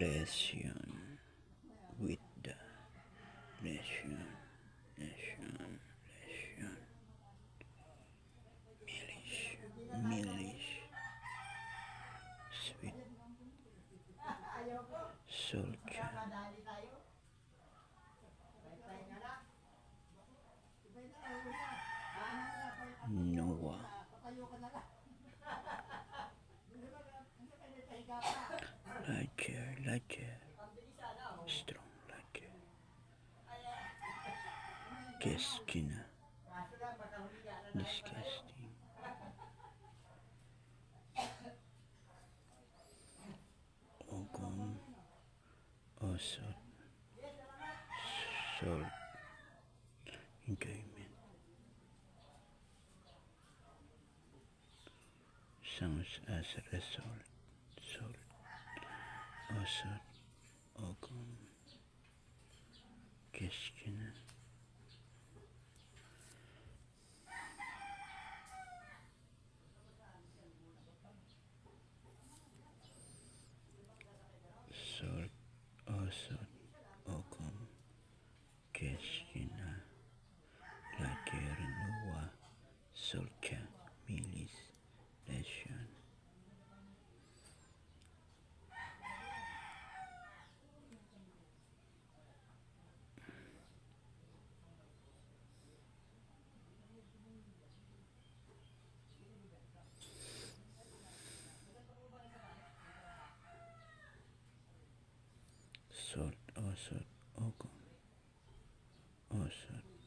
lesson with the lesson Milish sweet soldier Noah larger strong larger Keskina disgusting Ogun Osot Salt enjoyment sounds as a result Salt Osot Ogun Keskina Salt Osot Ogun Keskina larger Noah soldier Milis lesson Salt Osot Ogun Osot